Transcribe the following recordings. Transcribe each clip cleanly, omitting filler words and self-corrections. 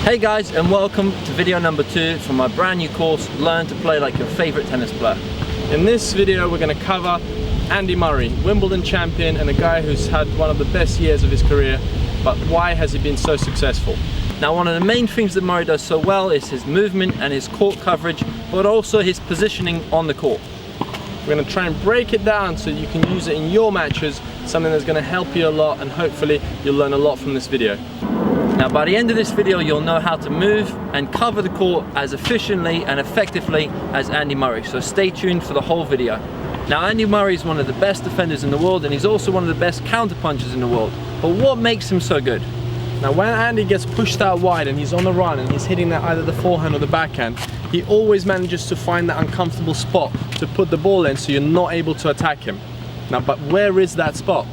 Hey guys, and welcome to video number 2 from my brand new course, Learn to Play Like Your Favorite Tennis Player. In this video we're going to cover Andy Murray, Wimbledon champion and a guy who's had one of the best years of his career, but why has he been so successful? Now, one of the main things that Murray does so well is his movement and his court coverage, but also his positioning on the court. We're going to try and break it down so you can use it in your matches, something that's going to help you a lot, and hopefully you'll learn a lot from this video. Now, by the end of this video, you'll know how to move and cover the court as efficiently and effectively as Andy Murray, so stay tuned for the whole video. Now, Andy Murray is one of the best defenders in the world, and he's also one of the best counterpunchers in the world. But what makes him so good? Now, when Andy gets pushed out wide and he's on the run and he's hitting that either the forehand or the backhand, he always manages to find that uncomfortable spot to put the ball in so you're not able to attack him. Now, but where is that spot?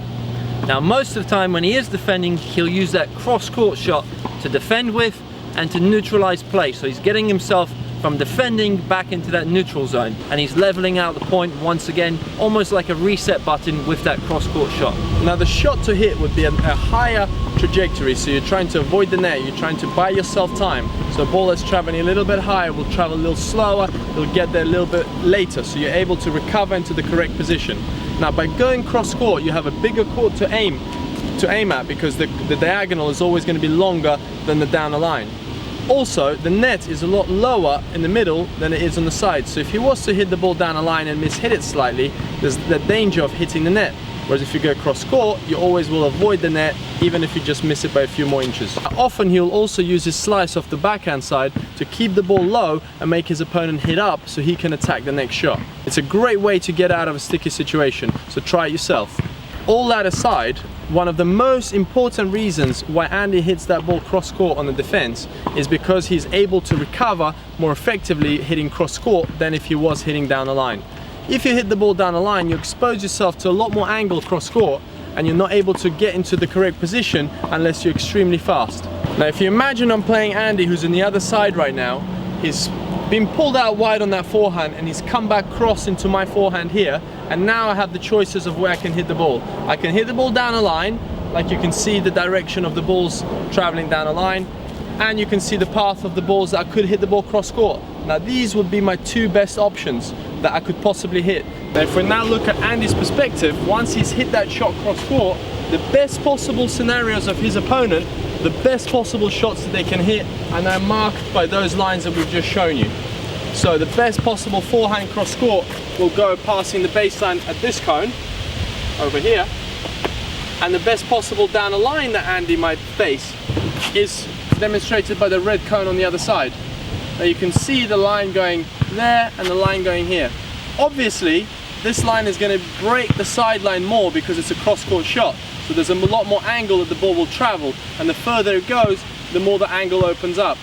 Now, most of the time when he is defending, he'll use that cross-court shot to defend with and to neutralize play. So he's getting himself from defending back into that neutral zone, and he's leveling out the point once again, almost like a reset button with that cross-court shot. Now, the shot to hit would be a higher trajectory, so you're trying to avoid the net, you're trying to buy yourself time. So a ball that's traveling a little bit higher will travel a little slower, it'll get there a little bit later, so you're able to recover into the correct position. Now, by going cross-court, you have a bigger court to aim at, because the diagonal is always going to be longer than the down the line. Also, the net is a lot lower in the middle than it is on the side, so if he was to hit the ball down the line and mishit it slightly, there's the danger of hitting the net. Whereas if you go cross-court, you always will avoid the net, even if you just miss it by a few more inches. Often he'll also use his slice off the backhand side to keep the ball low and make his opponent hit up so he can attack the next shot. It's a great way to get out of a sticky situation, so try it yourself. All that aside, one of the most important reasons why Andy hits that ball cross-court on the defense is because he's able to recover more effectively hitting cross-court than if he was hitting down the line. If you hit the ball down the line, you expose yourself to a lot more angle cross-court, and you're not able to get into the correct position unless you're extremely fast. Now, if you imagine I'm playing Andy, who's on the other side right now, he's been pulled out wide on that forehand and he's come back cross into my forehand here, and now I have the choices of where I can hit the ball. I can hit the ball down the line, like you can see the direction of the balls traveling down the line, and you can see the path of the balls that I could hit the ball cross-court. Now, these would be my two best options that I could possibly hit. Now, if we now look at Andy's perspective, once he's hit that shot cross-court, the best possible scenarios of his opponent, the best possible shots that they can hit, are now marked by those lines that we've just shown you. So the best possible forehand cross-court will go passing the baseline at this cone over here, and the best possible down the line that Andy might face is demonstrated by the red cone on the other side. Now, you can see the line going there and the line going here. Obviously, this line is going to break the sideline more because it's a cross-court shot. So there's a lot more angle that the ball will travel, and the further it goes, the more the angle opens up.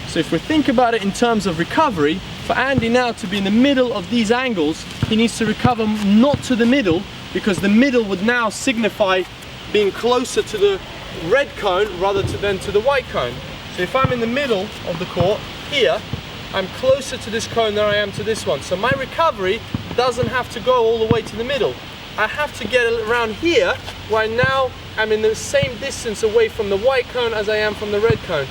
So if we think about it in terms of recovery, for Andy now to be in the middle of these angles, he needs to recover not to the middle, because the middle would now signify being closer to the red cone rather than to the white cone. So if I'm in the middle of the court here, I'm closer to this cone than I am to this one. So my recovery doesn't have to go all the way to the middle. I have to get around here, where now I'm in the same distance away from the white cone as I am from the red cone.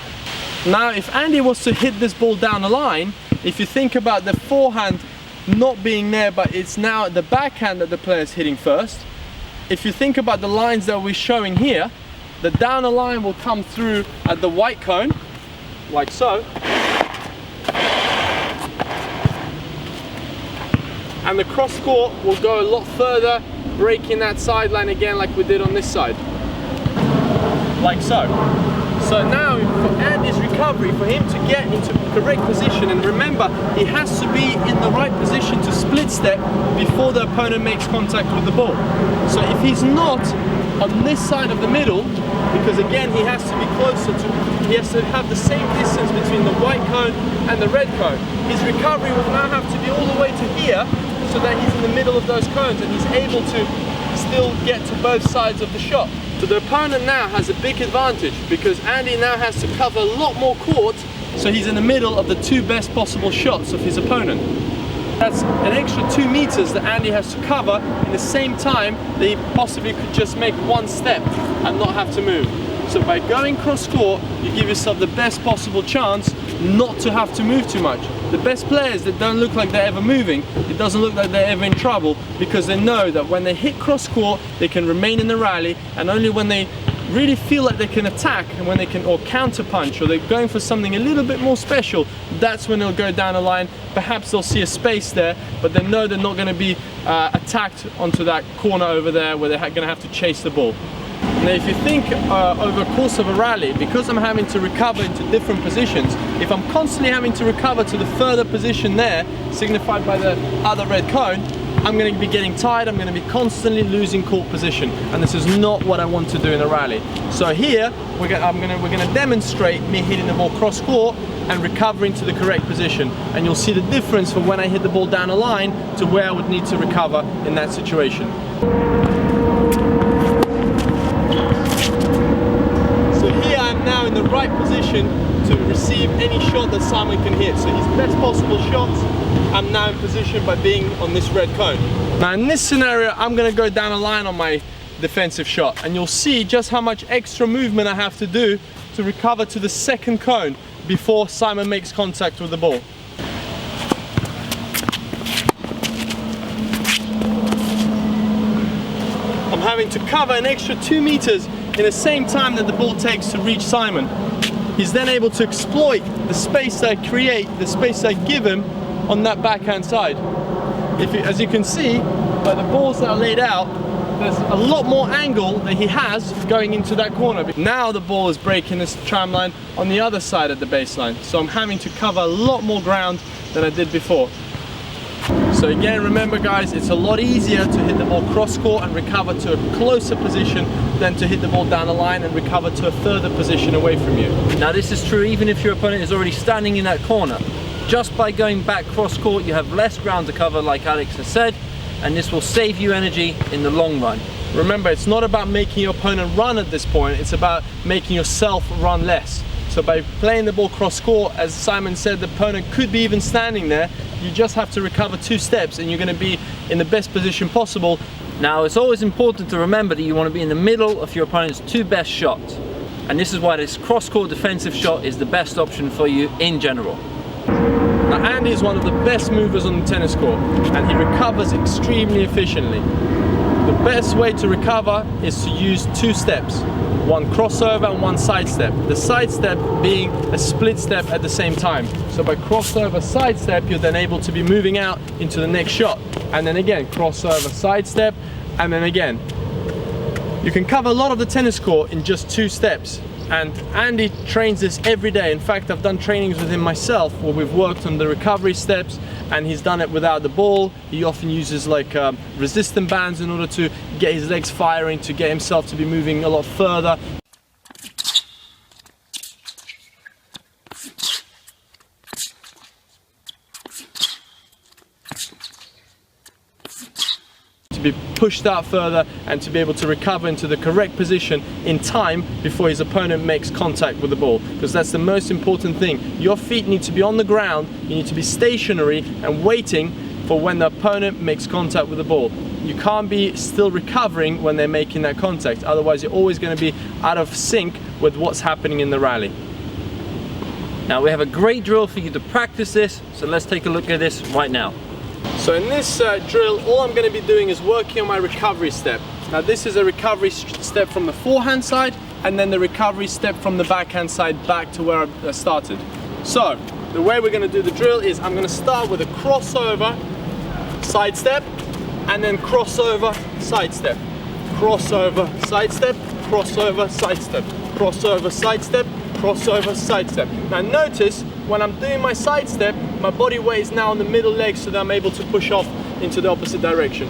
Now, if Andy was to hit this ball down the line, if you think about the forehand not being there, but it's now the backhand that the player is hitting first, if you think about the lines that we're showing here, the down the line will come through at the white cone, like so, and the cross court will go a lot further, breaking that sideline again like we did on this side, like so. So now, for Andy's recovery, for him to get into correct position, and remember, he has to be in the right position to split step before the opponent makes contact with the ball. So if he's not on this side of the middle, because again, he has to be closer to, he has to have the same distance between the white cone and the red cone. His recovery will now have to be all the way to here, so that he's in the middle of those cones and he's able to still get to both sides of the shot. So the opponent now has a big advantage, because Andy now has to cover a lot more court, so he's in the middle of the two best possible shots of his opponent. That's an extra 2 meters that Andy has to cover in the same time that he possibly could just make one step and not have to move. So by going cross court, you give yourself the best possible chance not to have to move too much. The best players that don't look like they're ever moving, it doesn't look like they're ever in trouble, because they know that when they hit cross court, they can remain in the rally, and only when they really feel like they can attack and when they can, or counter punch, or they're going for something a little bit more special, that's when they'll go down the line. Perhaps they'll see a space there, but they know they're not going to be attacked onto that corner over there where they're going to have to chase the ball. Now if you think over the course of a rally, because I'm having to recover into different positions, if I'm constantly having to recover to the further position there, signified by the other red cone, I'm going to be getting tired, I'm going to be constantly losing court position, and this is not what I want to do in a rally. So here, we're going to demonstrate me hitting the ball cross court and recovering to the correct position, and you'll see the difference from when I hit the ball down a line to where I would need to recover in that situation. So here I'm now in the right position to receive any shot that Simon can hit. So his best possible shots, I'm now in position by being on this red cone. Now in this scenario, I'm going to go down a line on my defensive shot, and you'll see just how much extra movement I have to do to recover to the second cone before Simon makes contact with the ball. I'm having to cover an extra 2 meters in the same time that the ball takes to reach Simon. He's then able to exploit the space I create, the space I give him on that backhand side. As you can see, by the balls that are laid out, there's a lot more angle that he has going into that corner. Now the ball is breaking this tram line on the other side of the baseline, so I'm having to cover a lot more ground than I did before. So again, remember guys, it's a lot easier to hit the ball cross court and recover to a closer position than to hit the ball down the line and recover to a further position away from you. Now this is true even if your opponent is already standing in that corner. Just by going back cross court, you have less ground to cover, like Alex has said, and this will save you energy in the long run. Remember, it's not about making your opponent run at this point, it's about making yourself run less. So by playing the ball cross court, as Simon said, the opponent could be even standing there. You just have to recover 2 steps and you're going to be in the best position possible. Now it's always important to remember that you want to be in the middle of your opponent's 2 best shots. And this is why this cross court defensive shot is the best option for you in general. Now Andy is one of the best movers on the tennis court and he recovers extremely efficiently. The best way to recover is to use 2 steps. 1 crossover and 1 side step. The side step being a split step at the same time. So by crossover side step, you're then able to be moving out into the next shot. And then again, crossover side step, and then again. You can cover a lot of the tennis court in just 2 steps. And Andy trains this every day. In fact, I've done trainings with him myself where we've worked on the recovery steps, and he's done it without the ball. He often uses like resistant bands in order to get his legs firing, to get himself to be moving a lot further. To be pushed out further and to be able to recover into the correct position in time before his opponent makes contact with the ball, because that's the most important thing. Your feet need to be on the ground, you need to be stationary and waiting for when the opponent makes contact with the ball. You can't be still recovering when they're making that contact, otherwise you're always going to be out of sync with what's happening in the rally. Now we have a great drill for you to practice this, so let's take a look at this right now. So in this drill, all I'm going to be doing is working on my recovery step. Now this is a recovery step from the forehand side, and then the recovery step from the backhand side back to where I started. So the way we're going to do the drill is I'm going to start with a crossover side step, and then crossover side step, crossover side step, crossover side step, crossover side step, crossover side step. Now notice when I'm doing my side step, my body weight is now on the middle leg so that I'm able to push off into the opposite direction.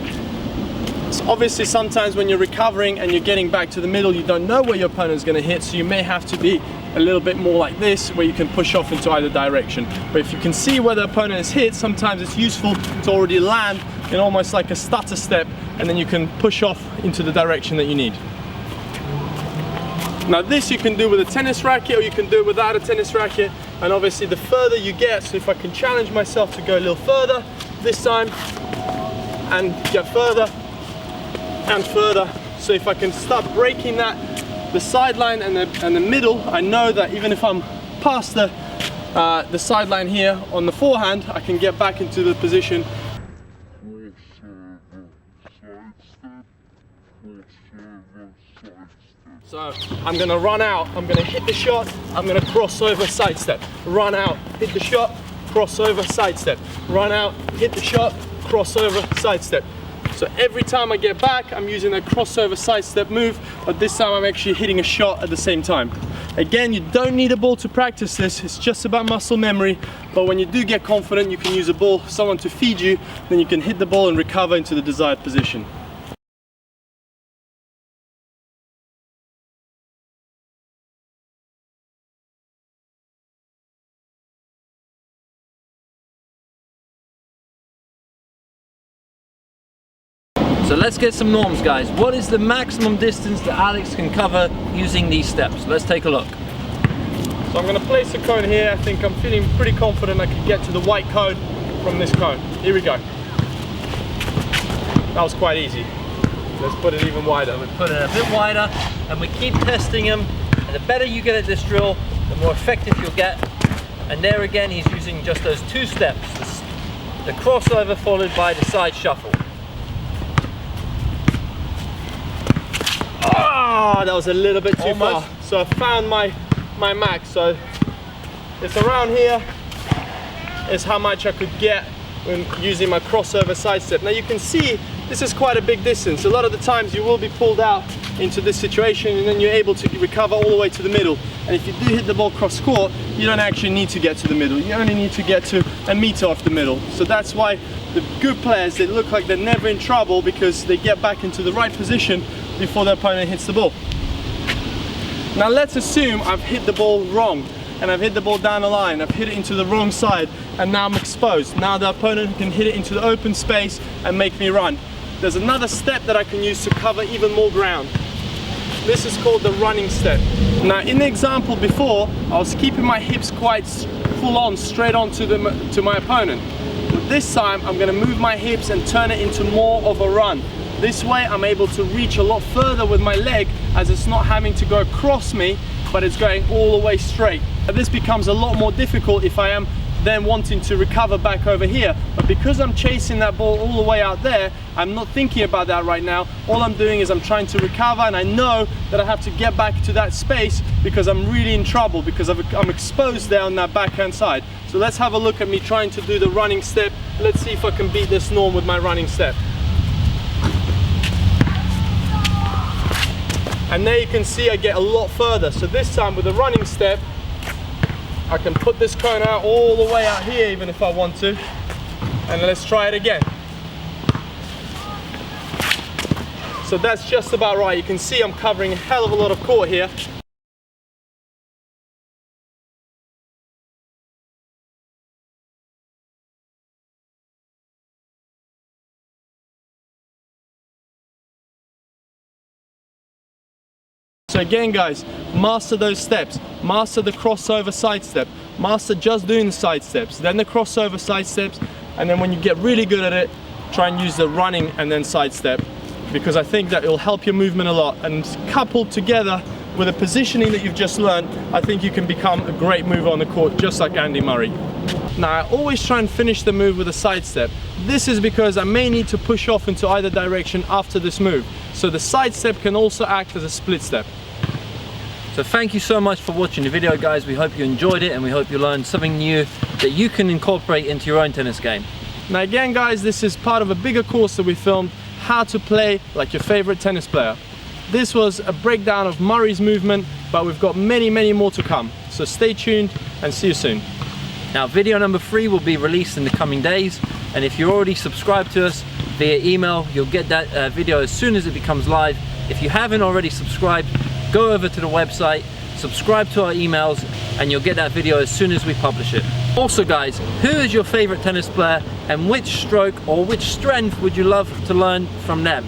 So obviously sometimes when you're recovering and you're getting back to the middle, you don't know where your opponent is going to hit, so you may have to be a little bit more like this, where you can push off into either direction. But if you can see where the opponent is hit, sometimes it's useful to already land in almost like a stutter step, and then you can push off into the direction that you need. Now this you can do with a tennis racket, or you can do it without a tennis racket, and obviously the further you get, so if I can challenge myself to go a little further this time and get further and further, so if I can start breaking that, the sideline and the middle, I know that even if I'm past the sideline here on the forehand, I can get back into the position. So I'm gonna run out, I'm gonna hit the shot, I'm gonna cross over, sidestep, run out, hit the shot, cross over, sidestep, run out, hit the shot, cross over, sidestep. So every time I get back, I'm using a crossover sidestep move, but this time I'm actually hitting a shot at the same time. Again, you don't need a ball to practice this, it's just about muscle memory, but when you do get confident, you can use a ball, someone to feed you, then you can hit the ball and recover into the desired position. So let's get some norms, guys. What is the maximum distance that Alex can cover using these steps? Let's take a look. So I'm going to place a cone here. I think I'm feeling pretty confident I can get to the white cone from this cone. Here we go. That was quite easy. Let's put it even wider. We put it a bit wider and we keep testing him. And the better you get at this drill, the more effective you'll get. And there again, he's using just those two steps. The crossover followed by the side shuffle. Ah, that was a little bit too Almost. far. So I found my max. So it's around here is how much I could get when using my crossover sidestep. Now you can see this is quite a big distance. A lot of the times you will be pulled out into this situation and then you're able to recover all the way to the middle. And if you do hit the ball cross court, you don't actually need to get to the middle. You only need to get to a meter off the middle. So that's why the good players, they look like they're never in trouble because they get back into the right position before the opponent hits the ball. Now let's assume I've hit the ball wrong and I've hit the ball down the line, I've hit it into the wrong side and now I'm exposed. Now the opponent can hit it into the open space and make me run. There's another step that I can use to cover even more ground. This is called the running step. Now in the example before, I was keeping my hips quite full on, straight on to my opponent. But this time I'm going to move my hips and turn it into more of a run. This way I'm able to reach a lot further with my leg as it's not having to go across me, but it's going all the way straight. This becomes a lot more difficult if I am then wanting to recover back over here. But because I'm chasing that ball all the way out there, I'm not thinking about that right now. All I'm doing is I'm trying to recover and I know that I have to get back to that space because I'm really in trouble because I'm exposed there on that backhand side. So let's have a look at me trying to do the running step. Let's see if I can beat this norm with my running step. And there you can see I get a lot further. So this time with the running step, I can put this cone out all the way out here even if I want to. And let's try it again. So that's just about right. You can see I'm covering a hell of a lot of court here. So again guys, master those steps, master the crossover side step, master just doing the side steps, then the crossover side steps, and then when you get really good at it, try and use the running and then side step, because I think that it will help your movement a lot, and coupled together with the positioning that you've just learned, I think you can become a great mover on the court just like Andy Murray. Now I always try and finish the move with a side step. This is because I may need to push off into either direction after this move. So the side step can also act as a split step. So thank you so much for watching the video, guys. We hope you enjoyed it and we hope you learned something new that you can incorporate into your own tennis game. Now again guys, this is part of a bigger course that we filmed, how to play like your favorite tennis player. This was a breakdown of Murray's movement, but we've got many more to come. So stay tuned and see you soon. Now video number 3 will be released in the coming days, and if you're already subscribed to us via email, you'll get that video as soon as it becomes live. If you haven't already subscribed, go over to the website, subscribe to our emails, and you'll get that video as soon as we publish it. Also guys, who is your favorite tennis player and which stroke or which strength would you love to learn from them?